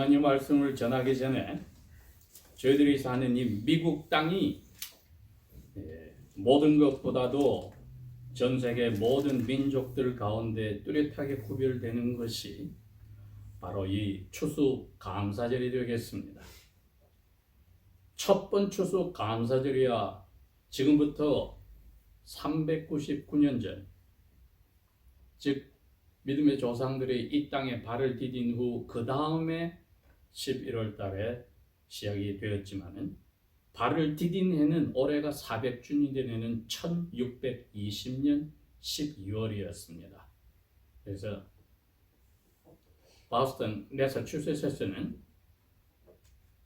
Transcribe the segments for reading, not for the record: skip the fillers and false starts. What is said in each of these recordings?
하나님 말씀을 전하기 전에 저희들이 사는 이 미국 땅이 모든 것보다도 전 세계 모든 민족들 가운데 뚜렷하게 구별되는 것이 바로 이 추수 감사절이 되겠습니다. 첫 번 추수 감사절이야 지금부터 399년 전, 즉 믿음의 조상들이 이 땅에 발을 디딘 후 그 다음에 11월 달에 시작이 되었지만은 발을 디딘 해는 올해가 400주년이 된 해는 1620년 12월이었습니다. 그래서 보스턴, 매사추세츠에서는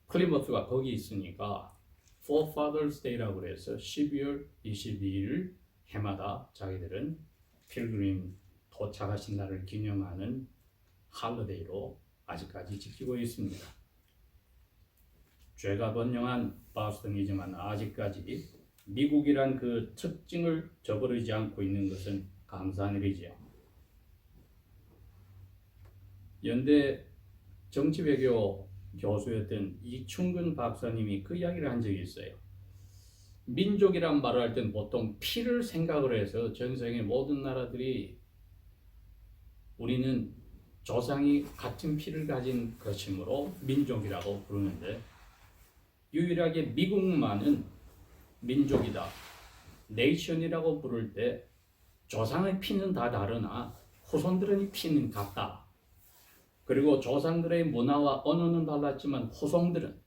플리머스가 거기 있으니까 Forefathers Day라고 해서 12월 22일 해마다 자기들은 필그림 도착하신 날을 기념하는 할러데이로 아직까지 지키고 있습니다. 죄가 번영한 보스턴이지만 아직까지 미국이란 그 특징을 저버리지 않고 있는 것은 감사한 일이지요. 연대 정치외교 교수였던 이충근 박사님이 그 이야기를 한 적이 있어요. 민족이란 말을 할 때는 보통 피를 생각을 해서 전 세계 모든 나라들이 우리는 조상이 같은 피를 가진 것이므로 민족이라고 부르는데, 유일하게 미국만은 민족이다, 네이션이라고 부를 때 조상의 피는 다 다르나 후손들의 피는 같다. 그리고 조상들의 문화와 언어는 달랐지만 후손들은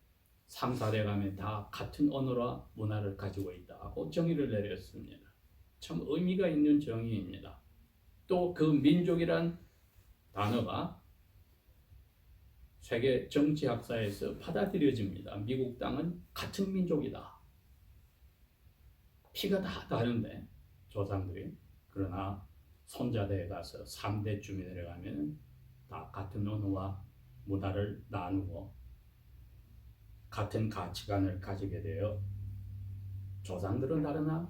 3, 4대 가면 다 같은 언어와 문화를 가지고 있다고 정의를 내렸습니다. 참 의미가 있는 정의입니다. 또 그 민족이란 단어가 세계 정치학사에서 받아들여집니다. 미국 땅은 같은 민족이다. 피가 다 다른데 조상들이, 그러나 손자대에 가서 3대쯤이 내려가면 다 같은 언어와 문화를 나누고 같은 가치관을 가지게 되어 조상들은 다르나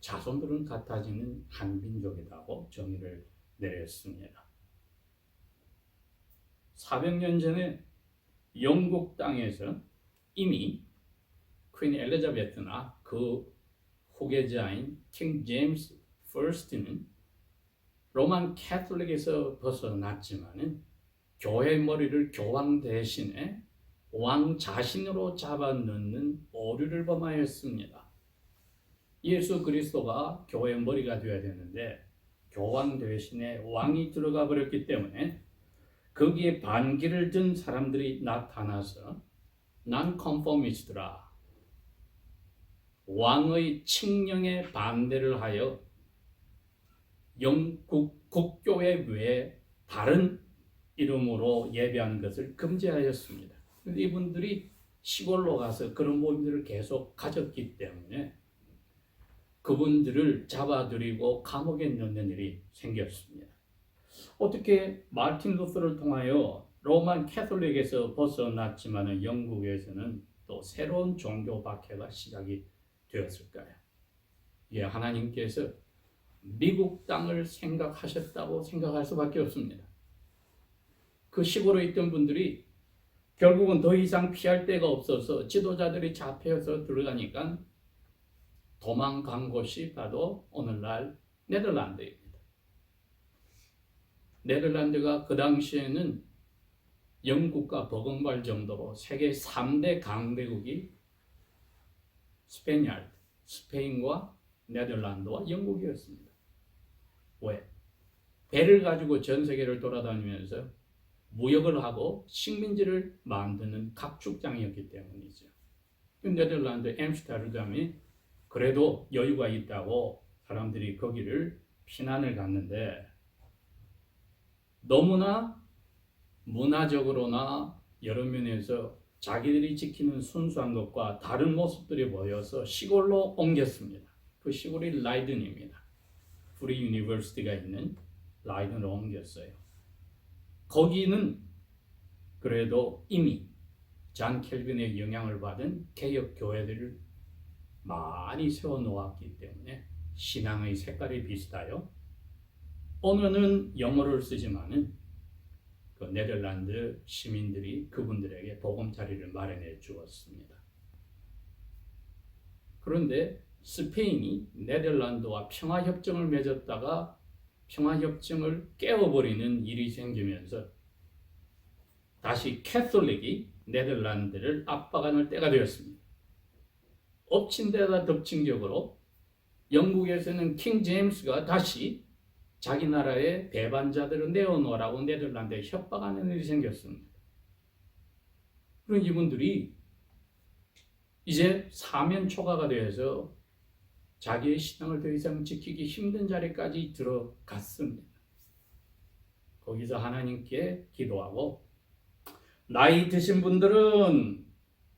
자손들은 같아지는 한 민족이라고 정의를 내렸습니다. 400년 전에 영국 땅에서 이미 퀸 엘리자베스나 그 후계자인 킹 제임스 1는 로만 캐톨릭에서 벗어났지만은 교회 머리를 교황 대신에 왕 자신으로 잡아넣는 오류를 범하였습니다. 예수 그리스도가 교회 머리가 되어야 되는데 교황 대신에 왕이 들어가 버렸기 때문에 거기에 반기를 든 사람들이 나타나서 난 컨포미스트라, 왕의 칙령에 반대를 하여 영국 국교회 외에 다른 이름으로 예배하는 것을 금지하였습니다. 그런데 이분들이 시골로 가서 그런 모임들을 계속 가졌기 때문에 그분들을 잡아들이고 감옥에 넣는 일이 생겼습니다. 어떻게 마틴 루터를 통하여 로만 캐톨릭에서 벗어났지만 영국에서는 또 새로운 종교 박해가 시작이 되었을까요? 예, 하나님께서 미국 땅을 생각하셨다고 생각할 수밖에 없습니다. 그 시골에 있던 분들이 결국은 더 이상 피할 데가 없어서 지도자들이 잡혀서 들어가니까 도망간 곳이 바로 오늘날 네덜란드입니다. 네덜란드가 그 당시에는 영국과 버금갈 정도로 세계 3대 강대국이 스페인과 네덜란드와 영국이었습니다. 왜? 배를 가지고 전 세계를 돌아다니면서 무역을 하고 식민지를 만드는 각축장이었기 때문이죠. 네덜란드 엠스테르담이 그래도 여유가 있다고 사람들이 거기를 피난을 갔는데 너무나 문화적으로나 여러 면에서 자기들이 지키는 순수한 것과 다른 모습들이 보여서 시골로 옮겼습니다. 그 시골이 라이든입니다. 프리 유니버시티가 있는 라이든으로 옮겼어요. 거기는 그래도 이미 잔 켈빈의 영향을 받은 개혁 교회들을 많이 세워놓았기 때문에 신앙의 색깔이 비슷하여 언어는 영어를 쓰지만은 그 네덜란드 시민들이 그분들에게 보금자리를 마련해 주었습니다. 그런데 스페인이 네덜란드와 평화협정을 맺었다가 평화협정을 깨워버리는 일이 생기면서 다시 캐톨릭이 네덜란드를 압박하는 때가 되었습니다. 엎친 데다 덮친 격으로 영국에서는 킹 제임스가 다시 자기 나라의 배반자들을 내어놓으라고 네덜란드에 협박하는 일이 생겼습니다. 그런 이분들이 이제 사면 초가가 되어서 자기의 신앙을 더 이상 지키기 힘든 자리까지 들어갔습니다. 거기서 하나님께 기도하고 나이 드신 분들은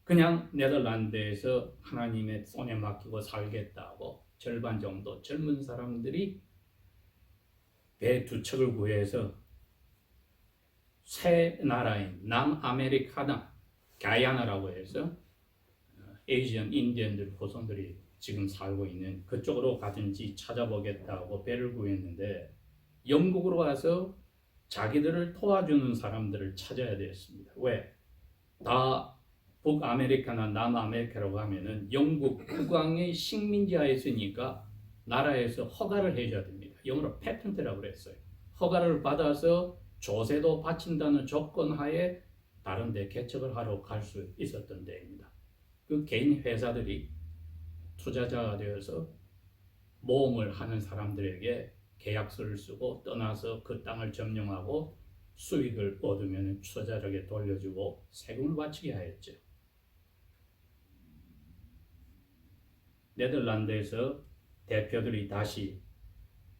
그냥 네덜란드에서 하나님의 손에 맡기고 살겠다고 절반 정도 젊은 사람들이 배 두 척을 구해서 새 나라인 남아메리카나 가야나라고 해서 에이지언 인디언들 후손들이 지금 살고 있는 그쪽으로 가든지 찾아보겠다고 배를 구했는데 영국으로 와서 자기들을 도와주는 사람들을 찾아야 되었습니다. 왜? 다 북아메리카나 남아메리카라고 하면은 영국 국왕의 식민지하에 있으니까 나라에서 허가를 해줘야 됩니다. 영어로 패턴트라고 그랬어요. 허가를 받아서 조세도 바친다는 조건 하에 다른 데 개척을 하러 갈 수 있었던 데입니다. 그 개인 회사들이 투자자가 되어서 모험을 하는 사람들에게 계약서를 쓰고 떠나서 그 땅을 점령하고 수익을 얻으면 투자자에게 돌려주고 세금을 바치게 하였죠. 네덜란드에서 대표들이 다시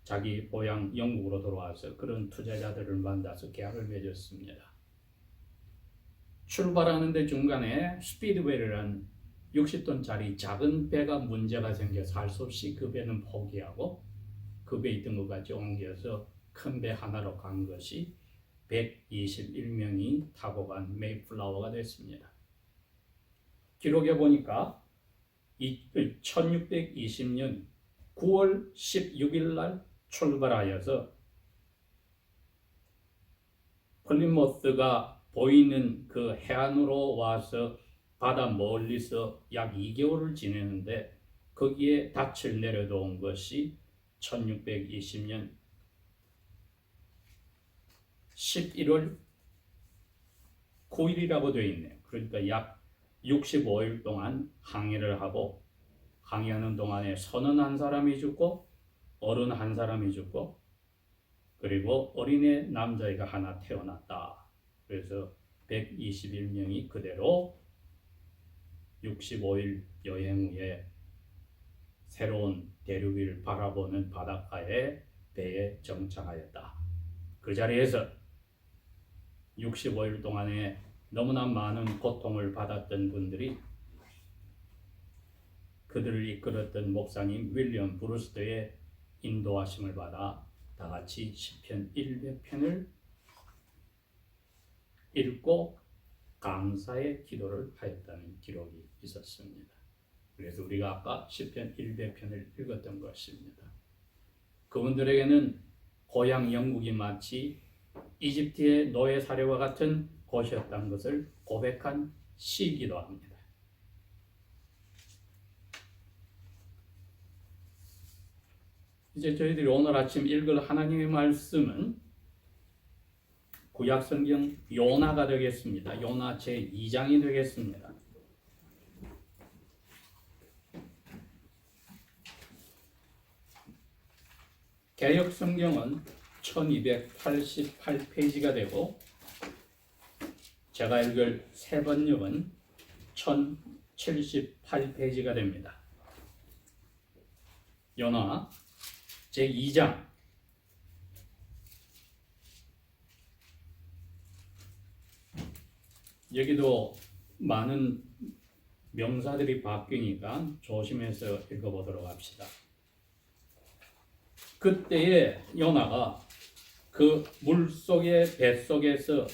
자기 고향 영국으로 돌아와서 그런 투자자들을 만나서 계약을 맺었습니다. 출발하는데 중간에 스피드웨이라는 60톤짜리 작은 배가 문제가 생겨서 할 수 없이 그 배는 포기하고 그 배 있던 것 같이 옮겨서 큰 배 하나로 간 것이 121명이 타고 간 메이플라워가 됐습니다. 기록에 보니까 1620년 9월 16일 날 출발하여서 플리모스가 보이는 그 해안으로 와서 바다 멀리서 약 2개월을 지내는데 거기에 닻을 내려놓은 것이 1620년 11월 9일이라고 되어 있네요. 그러니까 약 65일 동안 항해를 하고 항해하는 동안에 선원 한 사람이 죽고 어른 한 사람이 죽고 그리고 어린애 남자애가 하나 태어났다. 그래서 121명이 그대로 65일 여행 후에 새로운 대륙을 바라보는 바닷가에 배에 정착하였다. 그 자리에서 65일 동안에 너무나 많은 고통을 받았던 분들이 그들을 이끌었던 목사님 윌리엄 브루스터의 인도하심을 받아 다 같이 시편 100편을 읽고 감사의 기도를 하였다는 기록이 있었습니다. 그래서 우리가 아까 시편 100편을 읽었던 것입니다. 그분들에게는 고향 영국이 마치 이집트의 노예 사례와 같은 곳이었다는 것을 고백한 시이기도 합니다. 이제 저희들이 오늘 아침 읽을 하나님의 말씀은 구약성경 요나가 되겠습니다. 요나 제2장이 되겠습니다. 개역성경은 1288페이지가 되고 제가 읽을 새 번역은 1078페이지가 됩니다. 요나 제2장 여기도 많은 명사들이 바뀌니까 조심해서 읽어보도록 합시다. 그때에 요나가 그 물속의 뱃속에서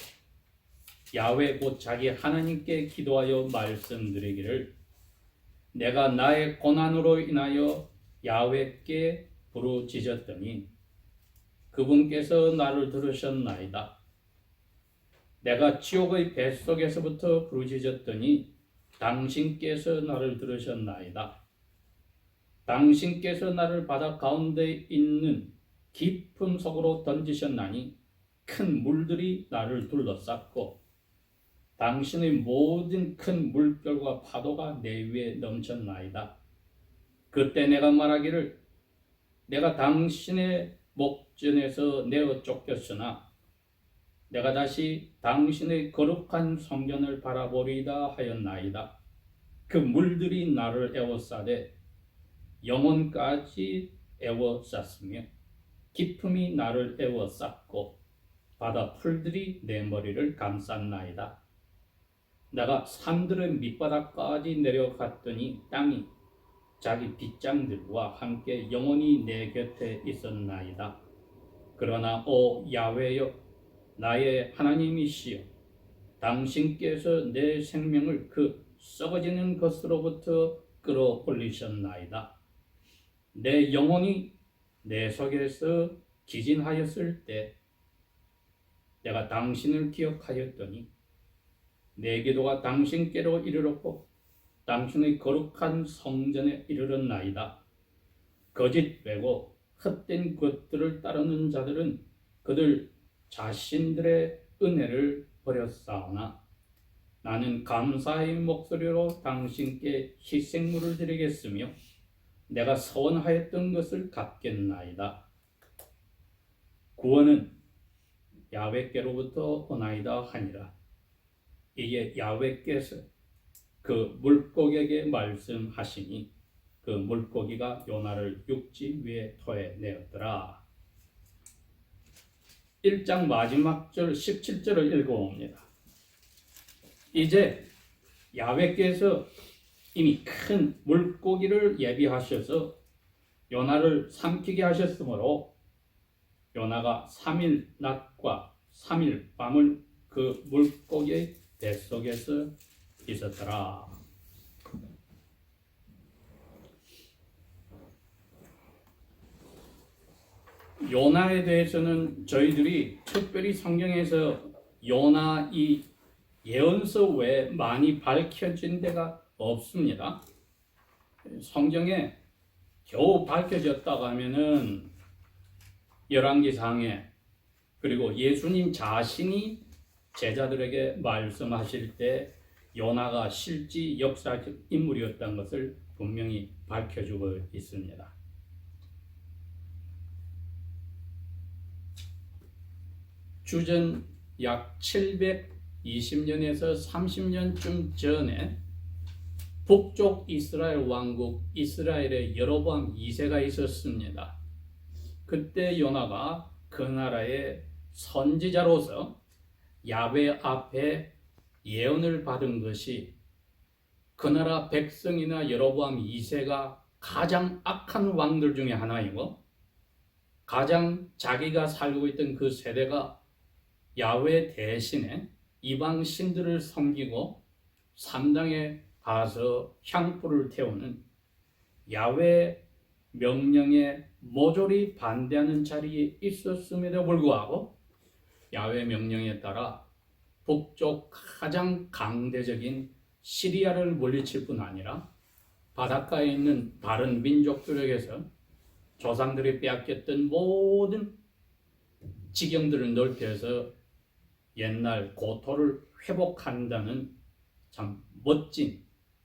야훼 곧 자기 하나님께 기도하여 말씀드리기를 내가 나의 고난으로 인하여 야훼께 부르짖었더니 그분께서 나를 들으셨나이다. 내가 지옥의 뱃속에서부터 부르짖었더니 당신께서 나를 들으셨나이다. 당신께서 나를 바다 가운데 있는 깊은 속으로 던지셨나니 큰 물들이 나를 둘러쌌고 당신의 모든 큰 물결과 파도가 내 위에 넘쳤나이다. 그때 내가 말하기를 내가 당신의 목전에서 내어 쫓겼으나 내가 다시 당신의 거룩한 성전을 바라보리이다 하였나이다. 그 물들이 나를 에워싸되 영혼까지 에워쌌으며 깊음이 나를 에워쌌고 바다 풀들이 내 머리를 감쌌나이다. 내가 산들의 밑바닥까지 내려갔더니 땅이 자기 빗장들과 함께 영원히 내 곁에 있었나이다. 그러나 오 야훼여 나의 하나님이시여 당신께서 내 생명을 그 썩어지는 것으로부터 끌어올리셨나이다. 내 영혼이 내 속에서 기진하였을 때 내가 당신을 기억하였더니 내 기도가 당신께로 이르렀고 당신의 거룩한 성전에 이르렀나이다. 거짓 되고 헛된 것들을 따르는 자들은 그들 자신들의 은혜를 버렸사오나 나는 감사의 목소리로 당신께 희생물을 드리겠으며 내가 서원하였던 것을 갚겠나이다. 구원은 야훼께로부터 오나이다 하니라. 이에 야훼께서 그 물고기에게 말씀하시니 그 물고기가 요나를 육지 위에 토해내었더라. 1장 마지막 절 17절을 읽어봅니다. 이제 야훼께서 이미 큰 물고기를 예비하셔서 요나를 삼키게 하셨으므로 요나가 3일 낮과 3일 밤을 그 물고기의 뱃속에서 있었더라. 요나에 대해서는 저희들이 특별히 성경에서 요나 이 예언서 외에 많이 밝혀진 데가 없습니다. 성경에 겨우 밝혀졌다고 하면은 열왕기상에 그리고 예수님 자신이 제자들에게 말씀하실 때 요나가 실제 역사적 인물이었다는 것을 분명히 밝혀주고 있습니다. 주전 약 720년에서 30년쯤 전에 북쪽 이스라엘 왕국 이스라엘의 여로보암 2세가 있었습니다. 그때 요나가 그 나라의 선지자로서 야훼 앞에 예언을 받은 것이 그 나라 백성이나 여로보암 2세가 가장 악한 왕들 중에 하나이고 가장 자기가 살고 있던 그 세대가 야훼 대신에 이방 신들을 섬기고 산당에 가서 향불을 태우는 야훼 명령에 모조리 반대하는 자리에 있었음에도 불구하고 야훼 명령에 따라 북쪽 가장 강대적인 시리아를 물리칠 뿐 아니라 바닷가에 있는 다른 민족들에게서 조상들이 빼앗겼던 모든 지경들을 넓혀서 옛날 고토를 회복한다는 참 멋진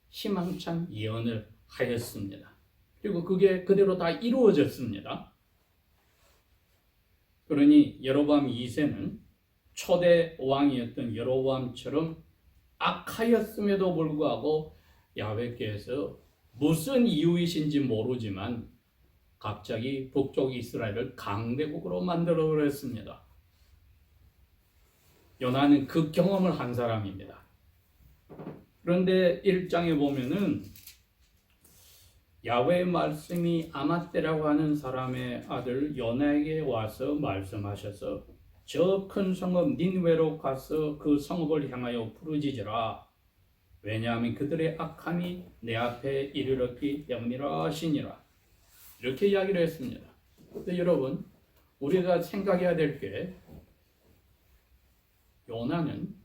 희망찬 예언을 하였습니다. 그리고 그게 그대로 다 이루어졌습니다. 그러니 여로보암 2세는 초대 왕이었던 여로보암처럼 악하였음에도 불구하고 야훼께서 무슨 이유이신지 모르지만 갑자기 북쪽 이스라엘을 강대국으로 만들어 버렸습니다. 요나는 그 경험을 한 사람입니다. 그런데 1장에 보면은 야훼의 말씀이 아맛대라고 하는 사람의 아들 요나에게 와서 말씀하셔서 저 큰 성읍 닌웨로 가서 그 성읍을 향하여 부르짖으라. 왜냐하면 그들의 악함이 내 앞에 이르렀기 때문이라 하시니라. 이렇게 이야기를 했습니다. 근데 여러분, 우리가 생각해야 될 게 요나는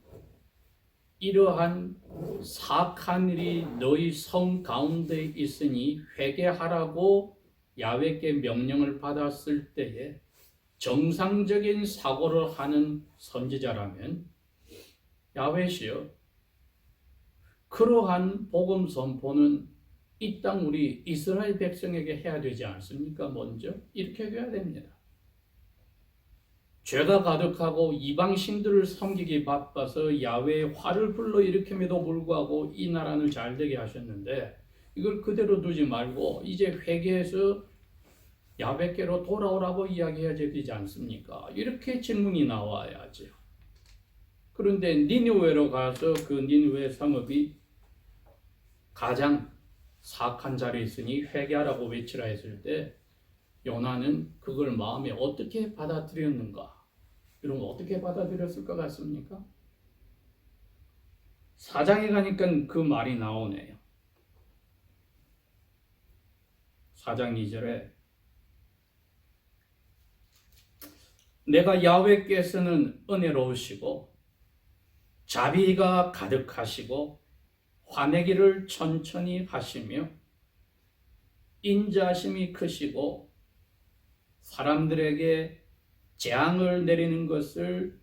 이러한 사악한 일이 너희 성 가운데 있으니 회개하라고 야훼께 명령을 받았을 때에 정상적인 사고를 하는 선지자라면 야훼시여, 그러한 복음 선포는 이 땅 우리 이스라엘 백성에게 해야 되지 않습니까? 먼저 이렇게 해야 됩니다. 죄가 가득하고 이방 신들을 섬기기 바빠서 야훼의 화를 불러일으킴에도 불구하고 이 나라는 잘되게 하셨는데 이걸 그대로 두지 말고 이제 회개해서 야훼께로 돌아오라고 이야기해야 되지 않습니까? 이렇게 질문이 나와야죠. 그런데 니느웨로 가서 그 니느웨 성읍이 가장 사악한 자리에 있으니 회개하라고 외치라 했을 때 요나는 그걸 마음에 어떻게 받아들였는가? 이런 거 어떻게 받아들였을 것 같습니까? 4장에 가니까 그 말이 나오네요. 4장 2절에 내가 야훼께서는 은혜로우시고 자비가 가득하시고 화내기를 천천히 하시며 인자심이 크시고 사람들에게 재앙을 내리는 것을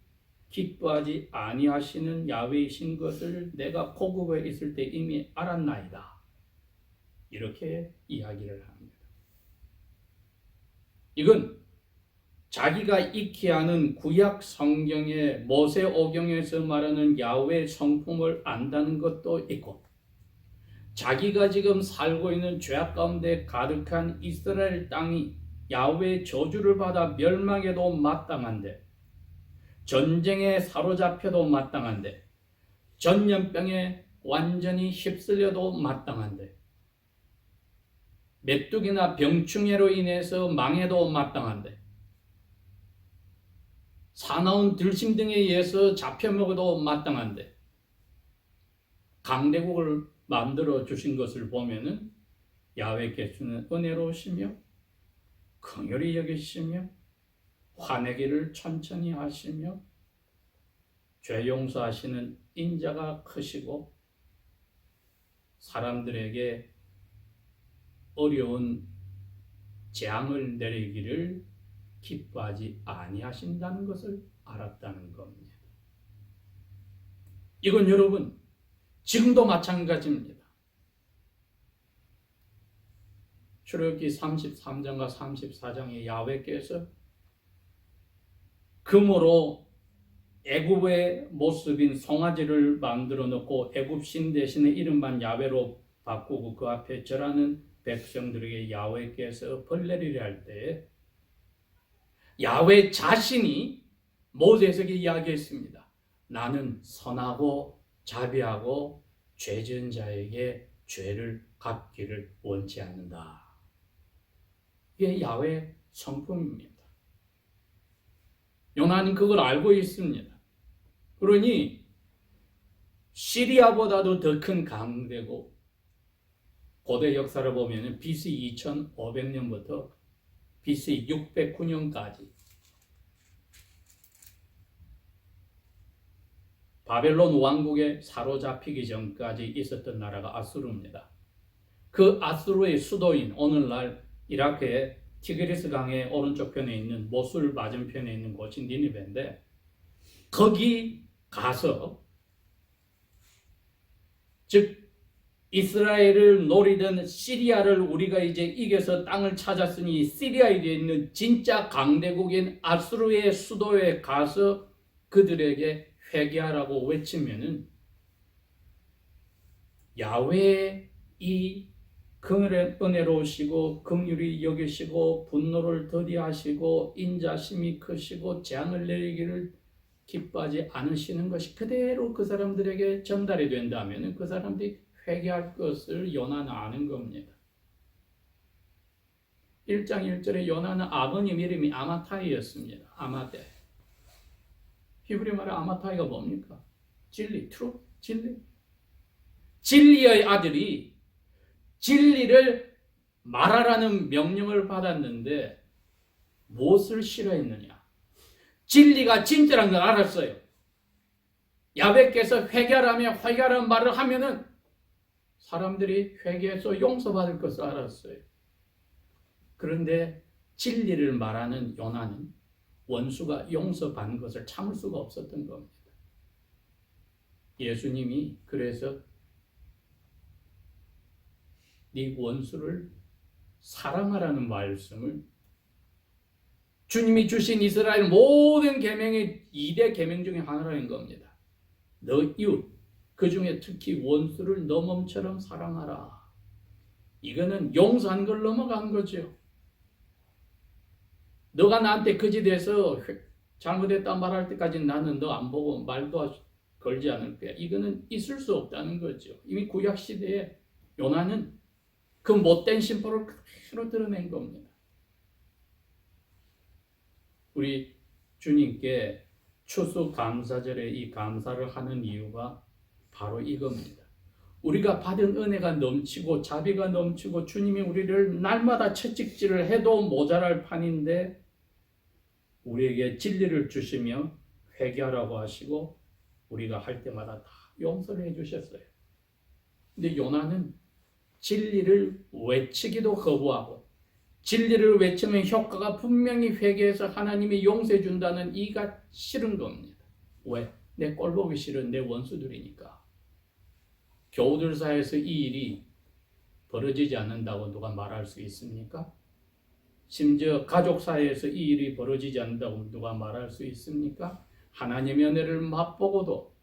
기뻐하지 아니하시는 야훼이신 것을 내가 고국에 있을 때 이미 알았나이다. 이렇게 이야기를 합니다. 이건 자기가 익히 아는 구약 성경의 모세오경에서 말하는 야훼 성품을 안다는 것도 있고 자기가 지금 살고 있는 죄악 가운데 가득한 이스라엘 땅이 야훼의 저주를 받아 멸망에도 마땅한데 전쟁에 사로잡혀도 마땅한데 전염병에 완전히 휩쓸려도 마땅한데 메뚜기나 병충해로 인해서 망해도 마땅한데 사나운 들짐 등에 의해서 잡혀먹어도 마땅한데 강대국을 만들어 주신 것을 보면은 야훼께서는 은혜로우시며 긍휼히 여기시며 화내기를 천천히 하시며 죄 용서하시는 인자가 크시고 사람들에게 어려운 재앙을 내리기를 기뻐하지 아니하신다는 것을 알았다는 겁니다. 이건 여러분 지금도 마찬가지입니다. 출애굽기 33장과 34장에 야훼께서 금으로 애굽의 모습인 송아지를 만들어 놓고 애굽신 대신에 이름만 야훼로 바꾸고 그 앞에 절하는 백성들에게 야훼께서 벌내리려 할 때에 야훼 자신이 모세에게 이야기했습니다. 나는 선하고 자비하고 죄 지은 자에게 죄를 갚기를 원치 않는다. 이게 야훼 성품입니다. 요나는 그걸 알고 있습니다. 그러니 시리아보다도 더 큰 강대국, 고대 역사를 보면 BC 2500년부터 BC 609년까지 바벨론 왕국에 사로잡히기 전까지 있었던 나라가 아수르입니다. 그 아수르의 수도인 오늘날 이라크의 티그리스 강의 오른쪽 편에 있는 모술 맞은편에 있는 곳이 니느웨인데 거기 가서 즉 이스라엘을 노리던 시리아를 우리가 이제 이겨서 땅을 찾았으니 시리아에 있는 진짜 강대국인 아수르의 수도에 가서 그들에게 회개하라고 외치면은 야훼의 이 은혜로우시고 긍휼히 여기시고 분노를 더디하시고 인자심이 크시고 재앙을 내리기를 기뻐하지 않으시는 것이 그대로 그 사람들에게 전달이 된다면 그 사람들이 회개할 것을 요나는 아는 겁니다. 1장 1절에 요나는 아버님 이름이 아마타이였습니다. 아마테. 히브리 말의 아마타이가 뭡니까? 진리, 트루, 진리. 진리의 아들이 진리를 말하라는 명령을 받았는데 무엇을 싫어했느냐? 진리가 진짜란 걸 알았어요. 야훼께서 회개하라며 회개하라는 말을 하면은 사람들이 회개해서 용서받을 것을 알았어요. 그런데 진리를 말하는 요나는 원수가 용서받는 것을 참을 수가 없었던 겁니다. 예수님이 그래서 네 원수를 사랑하라는 말씀을 주님이 주신 이스라엘 모든 계명의 2대 계명 중에 하나라는 겁니다. 너 이웃, 그 중에 특히 원수를 너 몸처럼 사랑하라. 이거는 용서한 걸 넘어간 거죠. 너가 나한테 거지 돼서 잘못했다 말할 때까지 나는 너 안 보고 말도 걸지 않을 거야. 이거는 있을 수 없다는 거죠. 이미 구약 시대에 요나는 그 못된 심보를 그대로 드러낸 겁니다. 우리 주님께 추수감사절에 이 감사를 하는 이유가 바로 이겁니다. 우리가 받은 은혜가 넘치고 자비가 넘치고 주님이 우리를 날마다 채찍질을 해도 모자랄 판인데 우리에게 진리를 주시며 회개하라고 하시고 우리가 할 때마다 다 용서를 해주셨어요. 근데 요나는 진리를 외치기도 거부하고 진리를 외치면 효과가 분명히 회개해서 하나님이 용서해 준다는 이가 싫은 겁니다. 왜? 내 꼴 보기 싫은 내 원수들이니까. 교우들 사이에서 이 일이 벌어지지 않는다고 누가 말할 수 있습니까? 심지어 가족 사이에서 이 일이 벌어지지 않는다고 누가 말할 수 있습니까? 하나님의 은혜를 맛보고도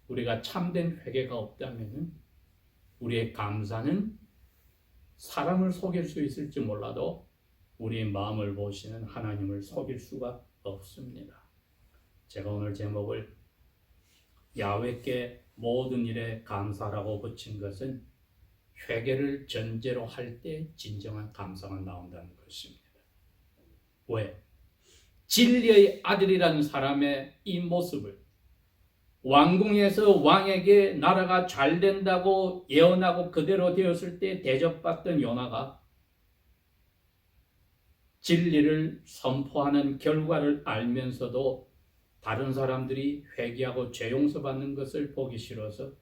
우리가 참된 회개가 없다면 우리의 감사는 사람을 속일 수 있을지 몰라도 우리의 마음을 보시는 하나님을 속일 수가 없습니다. 제가 오늘 제목을 야훼께 모든 일에 감사라고 붙인 것은 회개를 전제로 할 때 진정한 감사가 나온다는 것입니다. 왜? 진리의 아들이라는 사람의 이 모습을 왕궁에서 왕에게 나라가 잘 된다고 예언하고 그대로 되었을 때 대접받던 요나가 진리를 선포하는 결과를 알면서도 다른 사람들이 회개하고 죄 용서받는 것을 보기 싫어서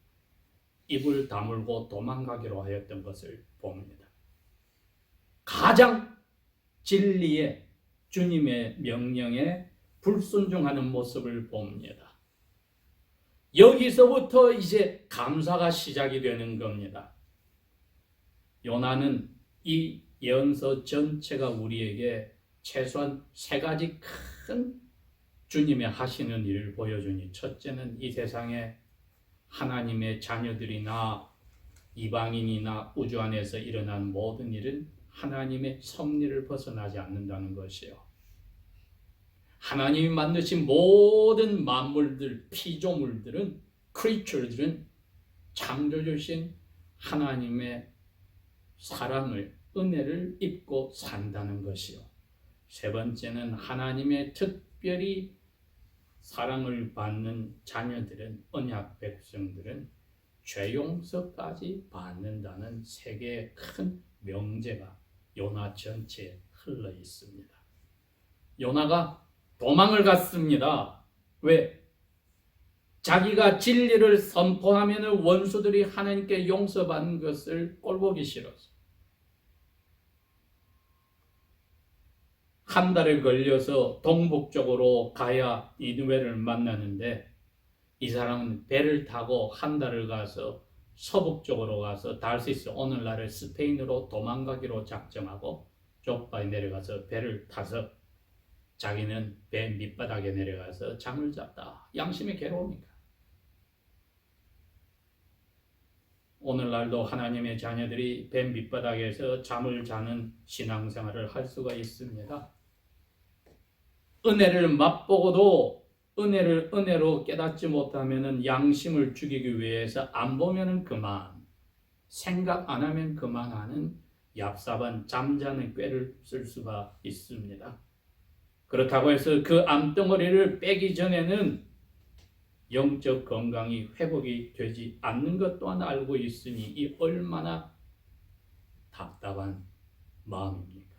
입을 다물고 도망가기로 하였던 것을 봅니다. 가장 진리의 주님의 명령에 불순종하는 모습을 봅니다. 여기서부터 이제 감사가 시작이 되는 겁니다. 요나는 이 예언서 전체가 우리에게 최소한 3가지 큰 주님의 하시는 일을 보여주니, 첫째는 이 세상에 하나님의 자녀들이나 이방인이나 우주 안에서 일어난 모든 일은 하나님의 섭리를 벗어나지 않는다는 것이요. 하나님이 만드신 모든 만물들, 피조물들은, 크리처들은 창조주신 하나님의 사랑을, 은혜를 입고 산다는 것이요. 세 번째는 하나님의 특별히 사랑을 받는 자녀들은, 언약 백성들은 죄 용서까지 받는다는 3개의 큰 명제가 요나 전체에 흘러 있습니다. 요나가 도망을 갔습니다. 왜? 자기가 진리를 선포하면 원수들이 하나님께 용서받는 것을 꼴보기 싫어서. 한 달에 걸려서 동북쪽으로 가야 니느웨를 만나는데 이 사람은 배를 타고 한 달을 가서 서북쪽으로 가서 달시스, 오늘날의 스페인으로 도망가기로 작정하고 족바에 내려가서 배를 타서 자기는 배 밑바닥에 내려가서 잠을 잤다. 양심이 괴로우니까. 오늘날도 하나님의 자녀들이 배 밑바닥에서 잠을 자는 신앙생활을 할 수가 있습니다. 은혜를 맛보고도 은혜를 은혜로 깨닫지 못하면 양심을 죽이기 위해서 안 보면 그만, 생각 안 하면 그만하는 얍삽한 잠자는 꾀를 쓸 수가 있습니다. 그렇다고 해서 그 암덩어리를 빼기 전에는 영적 건강이 회복이 되지 않는 것 또한 알고 있으니 이 얼마나 답답한 마음입니까?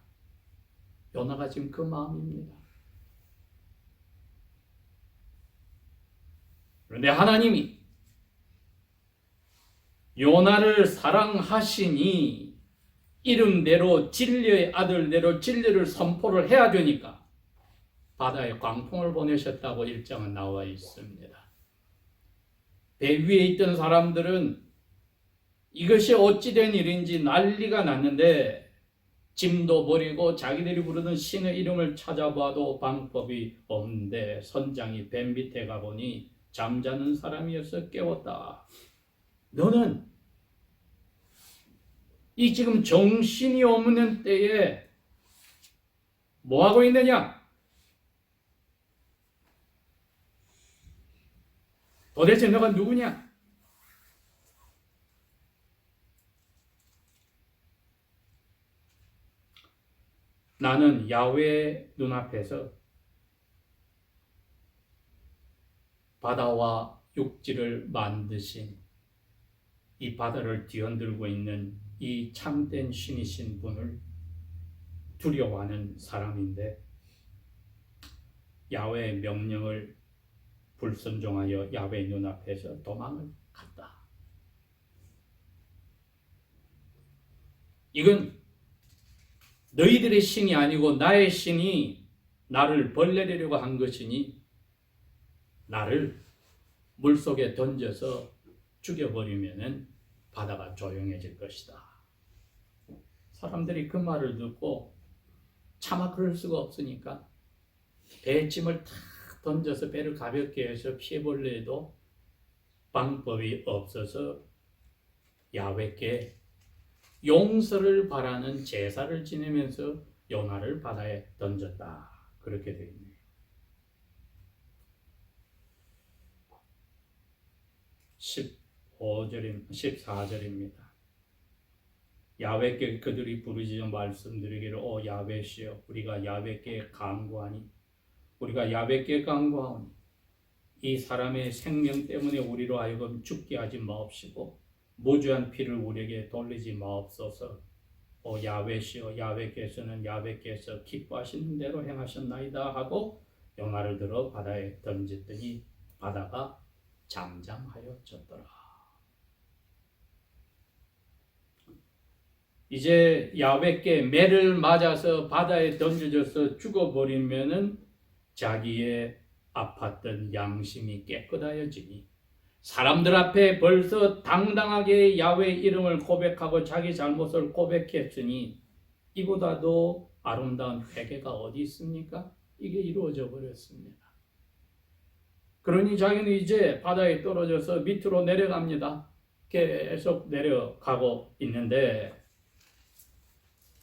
요나가 지금 그 마음입니다. 그런데 하나님이 요나를 사랑하시니 이름대로 진리의 아들대로 진리를 선포를 해야 되니까 바다에 광풍을 보내셨다고 일장은 나와 있습니다. 배 위에 있던 사람들은 이것이 어찌된 일인지 난리가 났는데 짐도 버리고 자기들이 부르는 신의 이름을 찾아봐도 방법이 없는데 선장이 배 밑에 가보니 잠자는 사람이어서 깨웠다. 너는 이 지금 정신이 없는 때에 뭐하고 있느냐? 도대체 너가 누구냐? 나는 야훼 눈앞에서 바다와 육지를 만드신 이 바다를 뒤흔들고 있는 이 참된 신이신 분을 두려워하는 사람인데 야훼의 명령을 불순종하여 야훼 눈앞에서 도망을 갔다. 이건 너희들의 신이 아니고 나의 신이 나를 벌내리려고 한 것이니 나를 물속에 던져서 죽여버리면 바다가 조용해질 것이다. 사람들이 그 말을 듣고 차마 그럴 수가 없으니까 배짐을 탁 던져서 배를 가볍게 해서 피해보려 해도 방법이 없어서 야훼께 용서를 바라는 제사를 지내면서 요나를 바다에 던졌다. 그렇게 되어 있네요. 14절입니다. 야훼께 그들이 부르짖어 말씀드리기를 오 야훼시여 우리가 야훼께 간구하니 우리가 야훼께 간구하오니 이 사람의 생명 때문에 우리로 하여금 죽게 하지 마옵시고 무죄한 피를 우리에게 돌리지 마옵소서. 오 야훼시여 야훼께서는 야훼께서 기뻐하시는 대로 행하셨나이다 하고 요나를 들어 바다에 던졌더니 바다가 잠잠하여졌더라. 이제 야훼께 매를 맞아서 바다에 던져져서 죽어버리면은 자기의 아팠던 양심이 깨끗하여지니 사람들 앞에 벌써 당당하게 야훼 이름을 고백하고 자기 잘못을 고백했으니 이보다도 아름다운 회개가 어디 있습니까? 이게 이루어져 버렸습니다. 그러니 자기는 이제 바다에 떨어져서 밑으로 내려갑니다. 계속 내려가고 있는데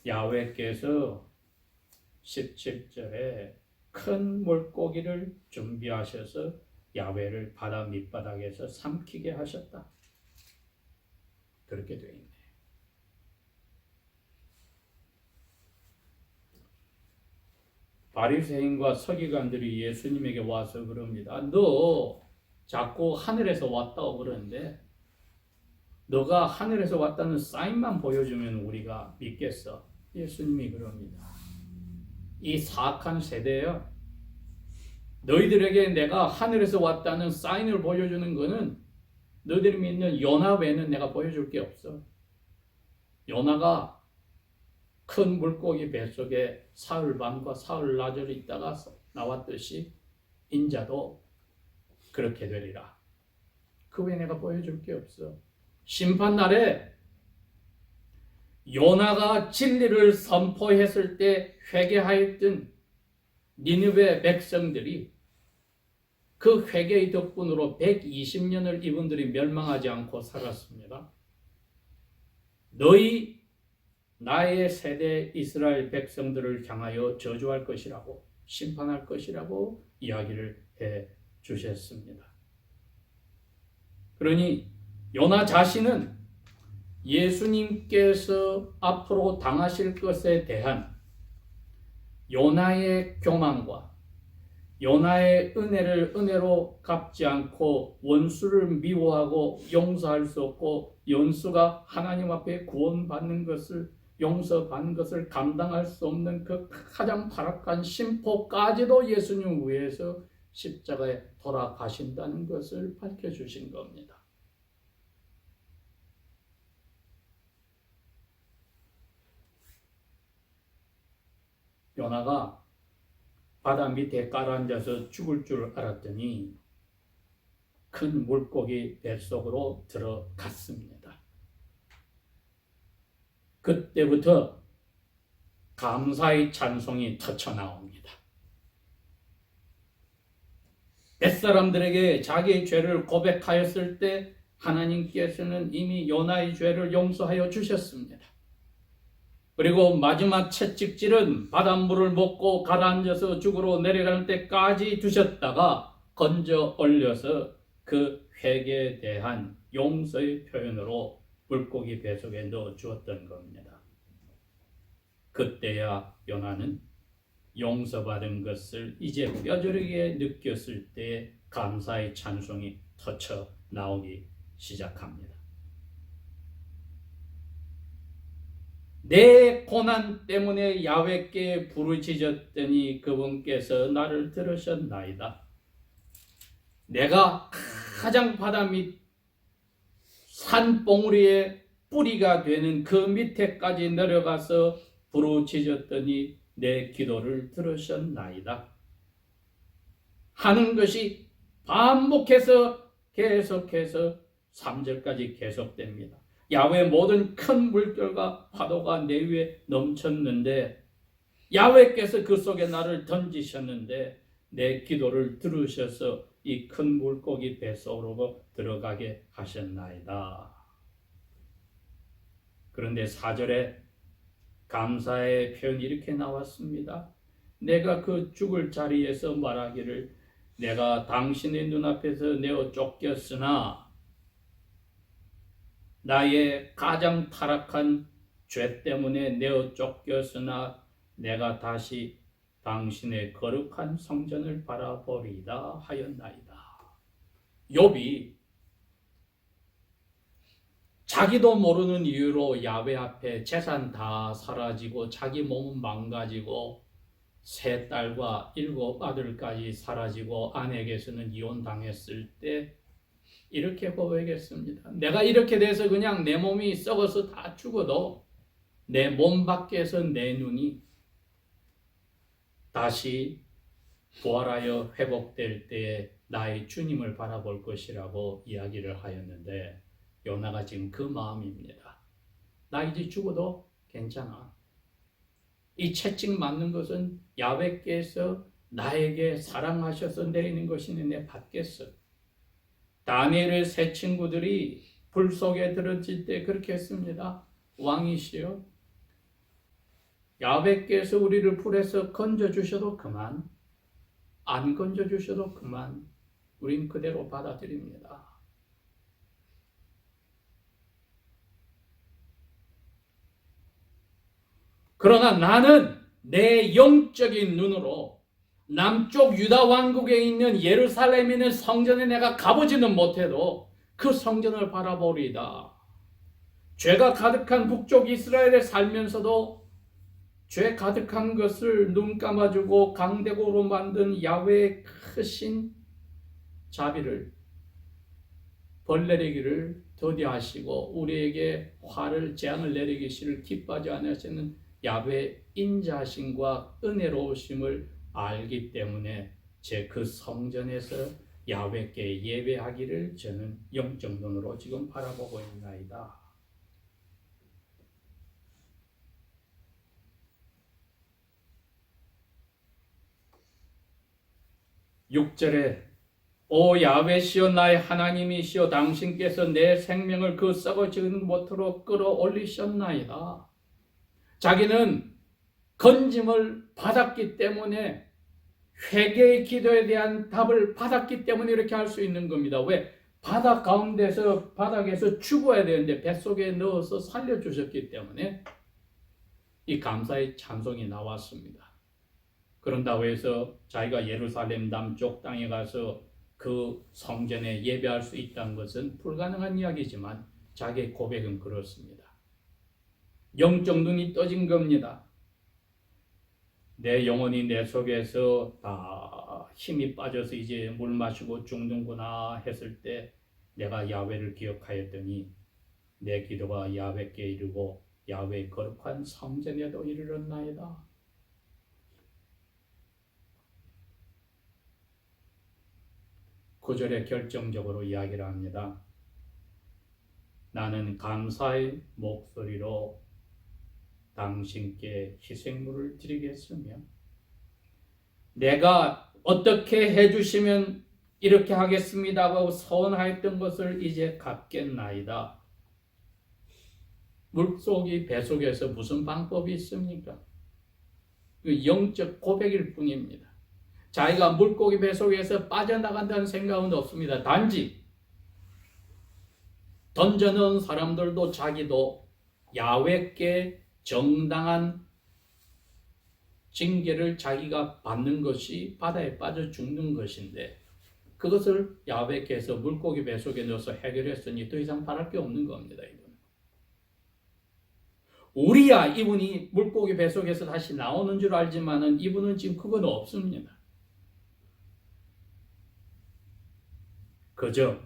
야훼께서 17절에 큰 물고기를 준비하셔서 야훼를 바다 밑바닥에서 삼키게 하셨다. 그렇게 되어 있네요. 바리새인과 서기관들이 예수님에게 와서 그럽니다. 너 자꾸 하늘에서 왔다고 그러는데 너가 하늘에서 왔다는 사인만 보여주면 우리가 믿겠어. 예수님이 그럽니다. 이 사악한 세대여 너희들에게 내가 하늘에서 왔다는 사인을 보여주는 것은 너희들이 믿는 요나 외에는 내가 보여줄 게 없어. 요나가 큰 물고기 뱃속에 사흘 밤과 사흘 낮을 있다가 나왔듯이 인자도 그렇게 되리라. 그 외에 내가 보여줄 게 없어. 심판날에 요나가 진리를 선포했을 때 회개하였던 니느웨 백성들이 그 회개의 덕분으로 120년을 이분들이 멸망하지 않고 살았습니다. 너희 나의 세대 이스라엘 백성들을 향하여 저주할 것이라고 심판할 것이라고 이야기를 해 주셨습니다. 그러니 요나 자신은 예수님께서 앞으로 당하실 것에 대한 요나의 교만과 요나의 은혜를 은혜로 갚지 않고 원수를 미워하고 용서할 수 없고 원수가 하나님 앞에 구원받는 것을 용서받는 것을 감당할 수 없는 그 가장 타락한 심포까지도 예수님 위해서 십자가에 돌아가신다는 것을 밝혀주신 겁니다. 요나가 바다 밑에 깔아앉아서 죽을 줄 알았더니 큰 물고기 뱃속으로 들어갔습니다. 그때부터 감사의 찬송이 터쳐나옵니다. 뱃사람들에게 자기의 죄를 고백하였을 때 하나님께서는 이미 요나의 죄를 용서하여 주셨습니다. 그리고 마지막 채찍질은 바닷물을 먹고 가라앉아서 죽으러 내려갈 때까지 두셨다가 건져 올려서 그 회개에 대한 용서의 표현으로 물고기 뱃속에 넣어 주었던 겁니다. 그때야 요나는 용서받은 것을 이제 뼈저리게 느꼈을 때 감사의 찬송이 터쳐 나오기 시작합니다. 내 고난 때문에 야훼께 부르짖었더니 그분께서 나를 들으셨나이다. 내가 가장 바다 밑 산봉우리의 뿌리가 되는 그 밑에까지 내려가서 부르짖었더니 내 기도를 들으셨나이다. 하는 것이 반복해서 계속해서 3절까지 계속됩니다. 야훼 모든 큰 물결과 파도가 내 위에 넘쳤는데 야훼께서 그 속에 나를 던지셨는데 내 기도를 들으셔서 이 큰 물고기 뱃속으로 들어가게 하셨나이다. 그런데 4절에 감사의 표현이 이렇게 나왔습니다. 내가 그 죽을 자리에서 말하기를 내가 당신의 눈앞에서 내어 쫓겼으나 나의 가장 타락한 죄 때문에 내어 쫓겼으나 내가 다시 당신의 거룩한 성전을 바라보리이다 하였나이다. 욥이 자기도 모르는 이유로 야훼 앞에 재산 다 사라지고 자기 몸은 망가지고 세 딸과 7 아들까지 사라지고 아내에게서는 이혼당했을 때 이렇게 고백했습니다. 내가 이렇게 돼서 그냥 내 몸이 썩어서 다 죽어도 내 몸 밖에서 내 눈이 다시 부활하여 회복될 때에 나의 주님을 바라볼 것이라고 이야기를 하였는데 요나가 지금 그 마음입니다. 나 이제 죽어도 괜찮아. 이 채찍 맞는 것은 야훼께서 나에게 사랑하셔서 내리는 것이니 내 받겠어. 다니엘의 세 친구들이 불 속에 들어질 때 그렇게 했습니다. 왕이시여, 야훼께서 우리를 불에서 건져주셔도 그만, 안 건져주셔도 그만, 우린 그대로 받아들입니다. 그러나 나는 내 영적인 눈으로 남쪽 유다 왕국에 있는 예루살렘에 있는 성전에 내가 가보지는 못해도 그 성전을 바라보리이다. 죄가 가득한 북쪽 이스라엘에 살면서도 죄 가득한 것을 눈 감아주고 강대국으로 만든 야훼의 크신 자비를 벌내리기를 더디하시고 우리에게 화를 재앙을 내리기를 기뻐하지 않으시는 야훼의 인자하심과 은혜로우심을 알기 때문에 제 그 성전에서 야훼께 예배하기를 저는 영적 눈으로 지금 바라보고 있나이다. 6절에 오 야훼시여 나의 하나님이시여 당신께서 내 생명을 그 썩어지는 못으로 끌어올리셨나이다. 자기는 건짐을 받았기 때문에 회개의 기도에 대한 답을 받았기 때문에 이렇게 할 수 있는 겁니다. 왜? 바다 가운데서 바닥에서 죽어야 되는데 뱃속에 넣어서 살려주셨기 때문에 이 감사의 찬송이 나왔습니다. 그런다고 해서 자기가 예루살렘 남쪽 땅에 가서 그 성전에 예배할 수 있다는 것은 불가능한 이야기지만 자기의 고백은 그렇습니다. 영적 눈이 떠진 겁니다. 내 영혼이 내 속에서 다 힘이 빠져서 이제 물 마시고 죽는구나 했을 때 내가 야훼를 기억하였더니 내 기도가 야훼께 이르고 야훼의 거룩한 성전에도 이르렀나이다. 구절에 결정적으로 이야기를 합니다. 나는 감사의 목소리로 당신께 희생물을 드리겠으며 내가 어떻게 해주시면 이렇게 하겠습니다 하고 서원하였던 것을 이제 갚겠나이다. 물속이 뱃속에서 무슨 방법이 있습니까? 그 영적 고백일 뿐입니다. 자기가 물고기 뱃속에서 빠져나간다는 생각은 없습니다. 단지 던져넣은 사람들도 자기도 야훼께 정당한 징계를 자기가 받는 것이 바다에 빠져 죽는 것인데 그것을 야훼께서 물고기 뱃속에 넣어서 해결했으니 더 이상 바랄 게 없는 겁니다. 이분은. 우리야 이분이 물고기 뱃속에서 다시 나오는 줄 알지만은 이분은 지금 그건 없습니다. 그저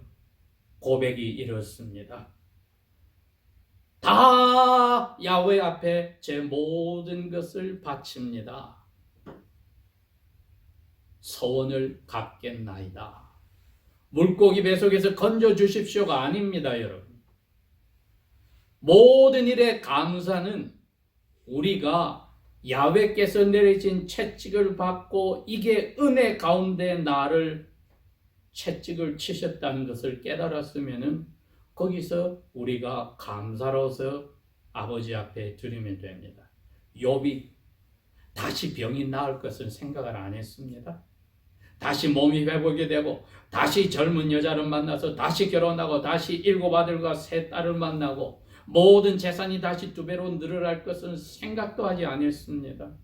고백이 이렇습니다. 다 야훼 앞에 제 모든 것을 바칩니다. 서원을 갚겠나이다. 물고기 뱃속에서 건져 주십시오가 아닙니다, 여러분. 모든 일에 감사는 우리가 야훼께서 내리신 채찍을 받고 이게 은혜 가운데 나를 채찍을 치셨다는 것을 깨달았으면은 거기서 우리가 감사로서 아버지 앞에 드리면 됩니다. 욥이 다시 병이 나을 것은 생각을 안 했습니다. 다시 몸이 회복이 되고 다시 젊은 여자를 만나서 다시 결혼하고 다시 7 아들과 3 딸을 만나고 모든 재산이 다시 2배로 늘어날 것은 생각도 하지 않았습니다.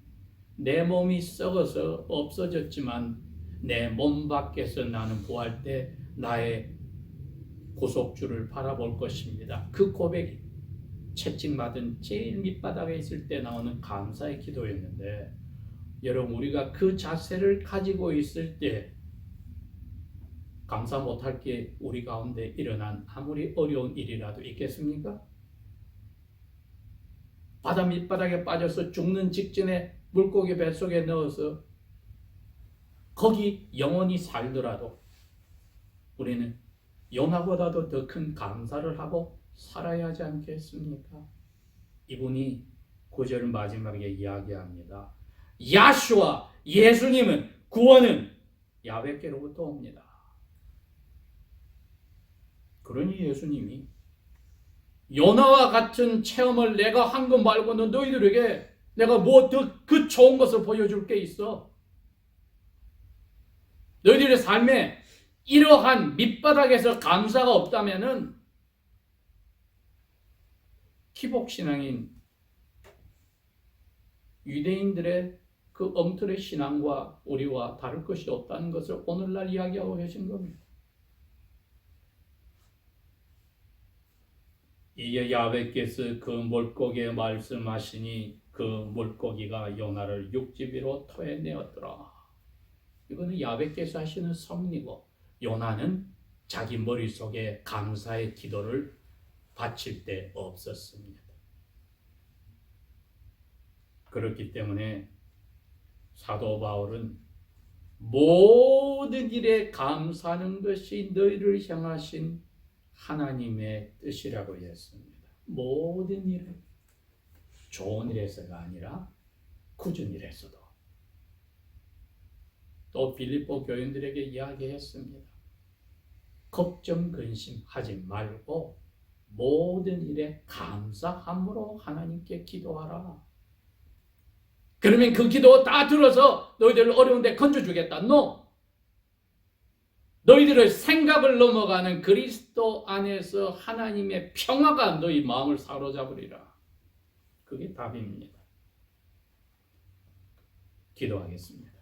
내 몸이 썩어서 없어졌지만 내 몸 밖에서 나는 부활 때 나의 구속주를 바라볼 것입니다. 그 고백이 채찍 맞은 제일 밑바닥에 있을 때 나오는 감사의 기도였는데 여러분 우리가 그 자세를 가지고 있을 때 감사 못할 게 우리 가운데 일어난 아무리 어려운 일이라도 있겠습니까? 바다 밑바닥에 빠져서 죽는 직전에 물고기 뱃속에 넣어서 거기 영원히 살더라도 우리는 요나보다도 더 큰 감사를 하고 살아야 하지 않겠습니까? 이분이 9절 마지막에 이야기합니다. 야슈아 예수님은 구원은 야훼께로부터 옵니다. 그러니 예수님이 요나와 같은 체험을 내가 한 것 말고는 너희들에게 내가 뭐 더 그 좋은 것을 보여줄 게 있어. 너희들의 삶에 이러한 밑바닥에서 감사가 없다면은 기복신앙인 유대인들의 그 엉터리 신앙과 우리와 다를 것이 없다는 것을 오늘날 이야기하고 계신 겁니다. 이에 야훼께서 그 물고기에 말씀하시니 그 물고기가 요나를 육지 위로 토해내었더라. 이거는 야훼께서 하시는 섭리고 요나는 자기 머릿속에 감사의 기도를 바칠 데 없었습니다. 그렇기 때문에 사도 바울은 모든 일에 감사하는 것이 너희를 향하신 하나님의 뜻이라고 했습니다. 모든 일에 좋은 일에서가 아니라 굳은 일에서도. 또 빌립보 교인들에게 이야기했습니다. 걱정 근심하지 말고 모든 일에 감사함으로 하나님께 기도하라. 그러면 그 기도 다 들어서 너희들을 어려운데 건져주겠다. No. 너희들의 생각을 넘어가는 그리스도 안에서 하나님의 평화가 너희 마음을 사로잡으리라. 그게 답입니다. 기도하겠습니다.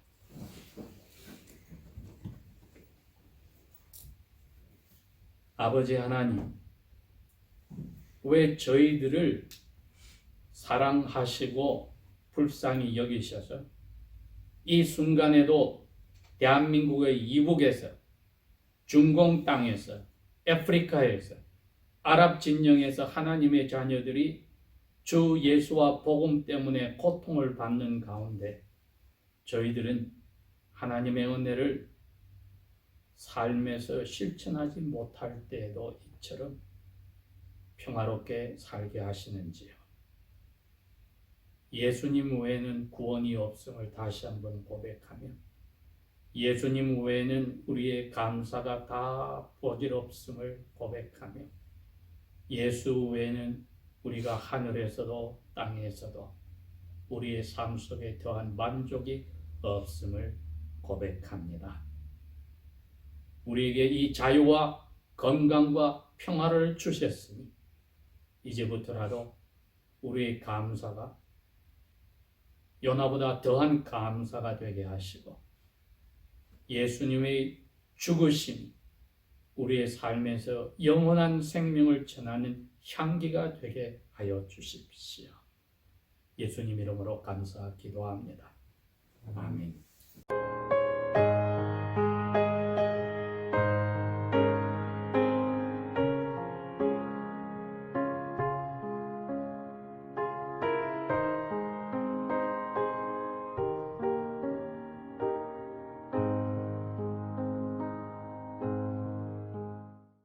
아버지 하나님, 왜 저희들을 사랑하시고 불쌍히 여기셔서 이 순간에도 대한민국의 이북에서, 중공 땅에서, 아프리카에서, 아랍 진영에서 하나님의 자녀들이 주 예수와 복음 때문에 고통을 받는 가운데 저희들은 하나님의 은혜를 삶에서 실천하지 못할 때에도 이처럼 평화롭게 살게 하시는지요. 예수님 외에는 구원이 없음을 다시 한번 고백하며 예수님 외에는 우리의 감사가 다 보질없음을 고백하며 예수 외에는 우리가 하늘에서도 땅에서도 우리의 삶 속에 더한 만족이 없음을 고백합니다. 우리에게 이 자유와 건강과 평화를 주셨으니 이제부터라도 우리의 감사가 요나보다 더한 감사가 되게 하시고 예수님의 죽으심이 우리의 삶에서 영원한 생명을 전하는 향기가 되게 하여 주십시오. 예수님 이름으로 감사 기도합니다. 아멘.